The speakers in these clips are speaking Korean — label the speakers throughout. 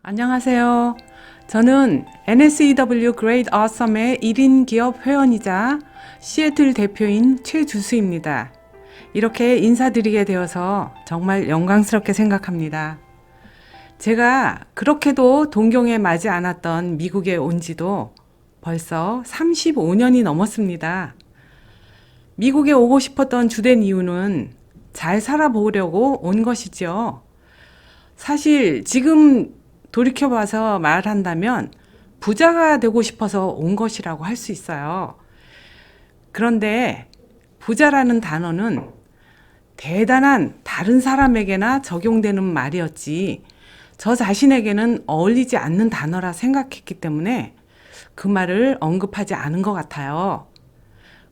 Speaker 1: 안녕하세요. 저는 NSEW Great Awesome의 1인 기업 회원이자 시애틀 대표인 최주수입니다. 이렇게 인사드리게 되어서 정말 영광스럽게 생각합니다. 제가 그렇게도 동경에 맞지 않았던 미국에 온 지도 벌써 35년이 넘었습니다. 미국에 오고 싶었던 주된 이유는 잘 살아보려고 온 것이죠. 사실 지금 돌이켜봐서 말한다면 부자가 되고 싶어서 온 것이라고 할 수 있어요. 그런데 부자라는 단어는 대단한 다른 사람에게나 적용되는 말이었지 저 자신에게는 어울리지 않는 단어라 생각했기 때문에 그 말을 언급하지 않은 것 같아요.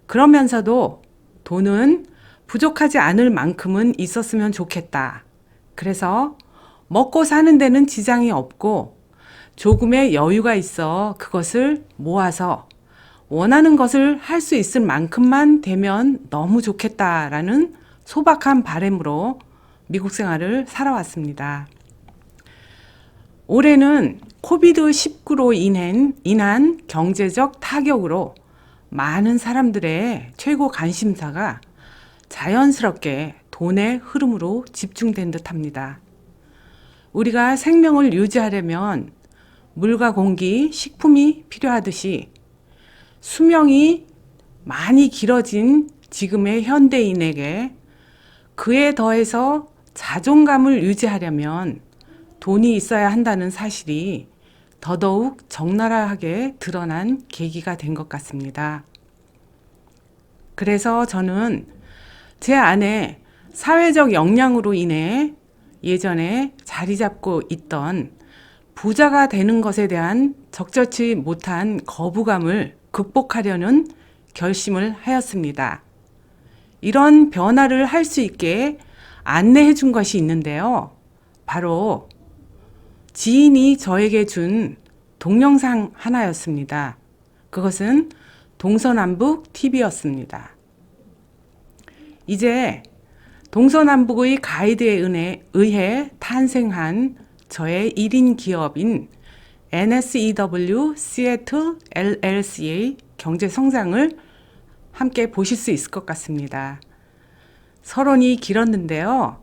Speaker 1: 그러면서도 돈은 부족하지 않을 만큼은 있었으면 좋겠다. 그래서 먹고 사는 데는 지장이 없고 조금의 여유가 있어 그것을 모아서 원하는 것을 할 수 있을 만큼만 되면 너무 좋겠다라는 소박한 바람으로 미국 생활을 살아왔습니다. 올해는 코비드-19로 인한 경제적 타격으로 많은 사람들의 최고 관심사가 자연스럽게 돈의 흐름으로 집중된 듯합니다. 우리가 생명을 유지하려면 물과 공기, 식품이 필요하듯이 수명이 많이 길어진 지금의 현대인에게 그에 더해서 자존감을 유지하려면 돈이 있어야 한다는 사실이 더더욱 적나라하게 드러난 계기가 된 것 같습니다. 그래서 저는 제 안에 사회적 역량으로 인해 예전에 자리 잡고 있던 부자가 되는 것에 대한 적절치 못한 거부감을 극복하려는 결심을 하였습니다. 이런 변화를 할 수 있게 안내해 준 것이 있는데요. 바로 지인이 저에게 준 동영상 하나였습니다. 그것은 동서남북 TV였습니다. 이제 동서남북의 가이드에 의해 탄생한 저의 1인 기업인 NSEW Seattle LLC의 경제 성장을 함께 보실 수 있을 것 같습니다. 서론이 길었는데요.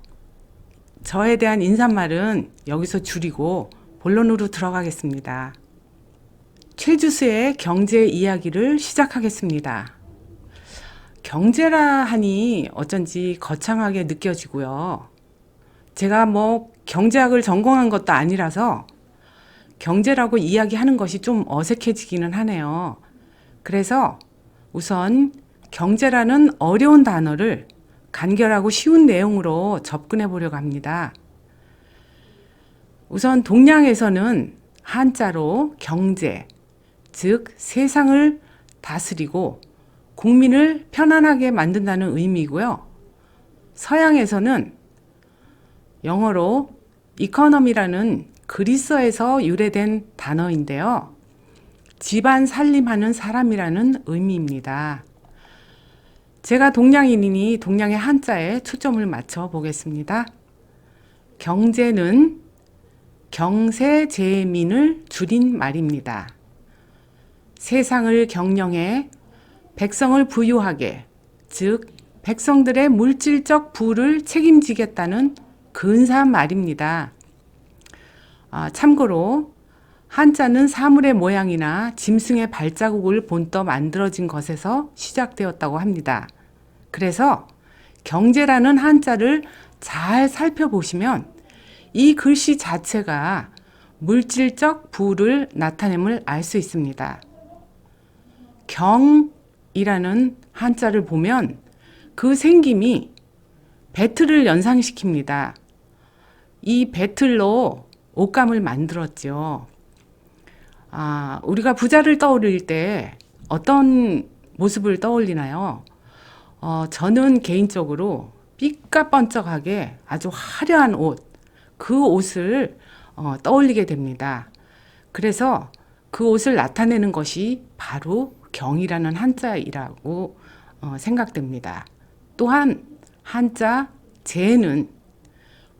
Speaker 1: 저에 대한 인사말은 여기서 줄이고 본론으로 들어가겠습니다. 최주수의 경제 이야기를 시작하겠습니다. 경제라 하니 어쩐지 거창하게 느껴지고요. 제가 경제학을 전공한 것도 아니라서 경제라고 이야기하는 것이 좀 어색해지기는 하네요. 그래서 우선 경제라는 어려운 단어를 간결하고 쉬운 내용으로 접근해 보려고 합니다. 우선 동양에서는 한자로 경제, 즉 세상을 다스리고 국민을 편안하게 만든다는 의미이고요. 서양에서는 영어로 economy라는 그리스어에서 유래된 단어인데요. 집안 살림하는 사람이라는 의미입니다. 제가 동양인이니 동양의 한자에 초점을 맞춰 보겠습니다. 경제는 경세제민을 줄인 말입니다. 세상을 경영해 백성을 부유하게, 즉 백성들의 물질적 부를 책임지겠다는 근사한 말입니다. 참고로 한자는 사물의 모양이나 짐승의 발자국을 본떠 만들어진 것에서 시작되었다고 합니다. 그래서 경제라는 한자를 잘 살펴보시면 이 글씨 자체가 물질적 부를 나타냄을 알 수 있습니다. 경이라는 한자를 보면 그 생김이 배틀을 연상시킵니다. 이 배틀로 옷감을 만들었죠. 우리가 부자를 떠올릴 때 어떤 모습을 떠올리나요? 저는 개인적으로 삐까뻔쩍하게 아주 화려한 옷, 그 옷을 떠올리게 됩니다. 그래서 그 옷을 나타내는 것이 바로 경이라는 한자이라고 생각됩니다. 또한 한자 제는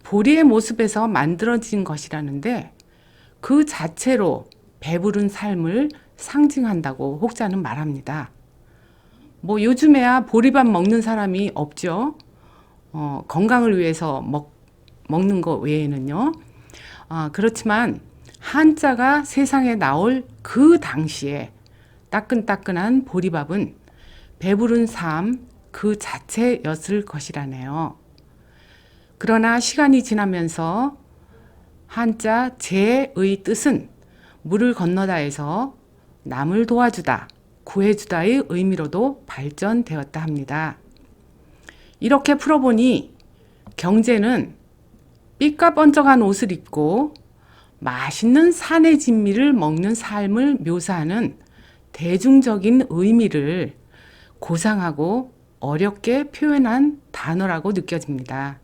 Speaker 1: 보리의 모습에서 만들어진 것이라는데 그 자체로 배부른 삶을 상징한다고 혹자는 말합니다. 뭐 요즘에야 보리밥 먹는 사람이 없죠. 건강을 위해서 먹는 거 외에는요. 그렇지만 한자가 세상에 나올 그 당시에 따끈따끈한 보리밥은 배부른 삶 그 자체였을 것이라네요. 그러나 시간이 지나면서 한자 제의 뜻은 물을 건너다에서 남을 도와주다, 구해주다의 의미로도 발전되었다 합니다. 이렇게 풀어보니 경제는 삐까번쩍한 옷을 입고 맛있는 산의 진미를 먹는 삶을 묘사하는 대중적인 의미를 고상하고 어렵게 표현한 단어라고 느껴집니다.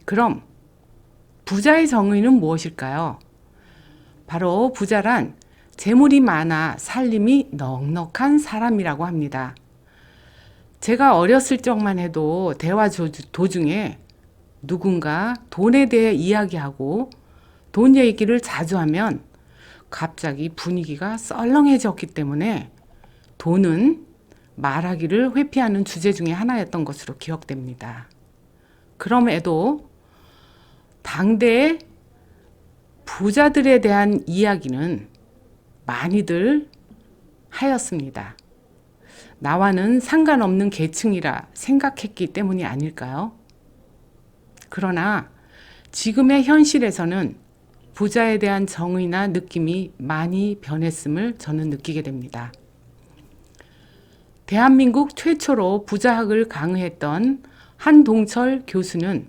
Speaker 1: 그럼 부자의 정의는 무엇일까요? 바로 부자란 재물이 많아 살림이 넉넉한 사람이라고 합니다. 제가 어렸을 적만 해도 대화 도중에 누군가 돈에 대해 이야기하고 돈 얘기를 자주 하면 갑자기 분위기가 썰렁해졌기 때문에 돈은 말하기를 회피하는 주제 중에 하나였던 것으로 기억됩니다. 그럼에도 당대의 부자들에 대한 이야기는 많이들 하였습니다. 나와는 상관없는 계층이라 생각했기 때문이 아닐까요? 그러나 지금의 현실에서는 부자에 대한 정의나 느낌이 많이 변했음을 저는 느끼게 됩니다. 대한민국 최초로 부자학을 강의했던 한동철 교수는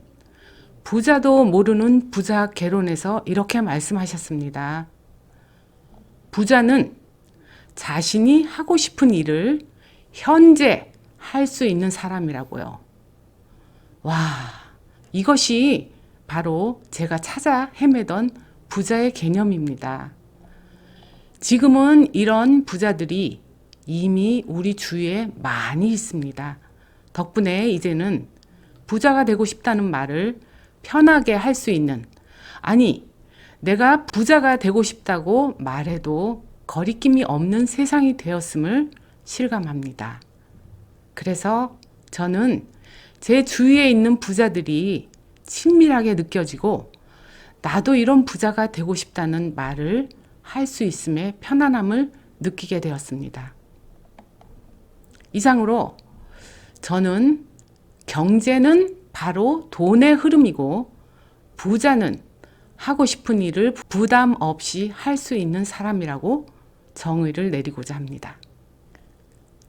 Speaker 1: 부자도 모르는 부자학 개론에서 이렇게 말씀하셨습니다. 부자는 자신이 하고 싶은 일을 현재 할 수 있는 사람이라고요. 와, 이것이 바로 제가 찾아 헤매던 부자의 개념입니다. 지금은 이런 부자들이 이미 우리 주위에 많이 있습니다. 덕분에 이제는 부자가 되고 싶다는 말을 편하게 할 수 있는, 아니, 내가 부자가 되고 싶다고 말해도 거리낌이 없는 세상이 되었음을 실감합니다. 그래서 저는 제 주위에 있는 부자들이 친밀하게 느껴지고 나도 이런 부자가 되고 싶다는 말을 할 수 있음에 편안함을 느끼게 되었습니다. 이상으로 저는 경제는 바로 돈의 흐름이고 부자는 하고 싶은 일을 부담 없이 할 수 있는 사람이라고 정의를 내리고자 합니다.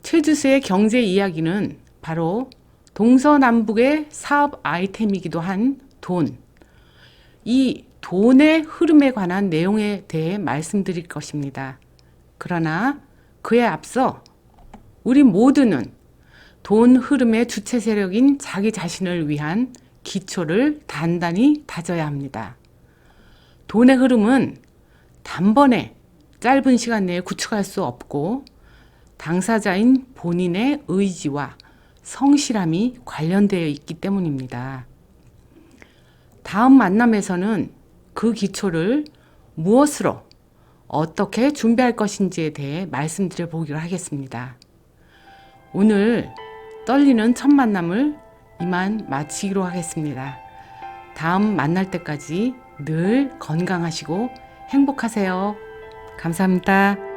Speaker 1: 최주수의 경제 이야기는 바로 동서남북의 사업 아이템이기도 한 돈. 이 돈의 흐름에 관한 내용에 대해 말씀드릴 것입니다. 그러나 그에 앞서 우리 모두는 돈 흐름의 주체 세력인 자기 자신을 위한 기초를 단단히 다져야 합니다. 돈의 흐름은 단번에 짧은 시간 내에 구축할 수 없고 당사자인 본인의 의지와 성실함이 관련되어 있기 때문입니다. 다음 만남에서는 그 기초를 무엇으로 어떻게 준비할 것인지에 대해 말씀드려 보기로 하겠습니다. 오늘 떨리는 첫 만남을 이만 마치기로 하겠습니다. 다음 만날 때까지 늘 건강하시고 행복하세요. 감사합니다.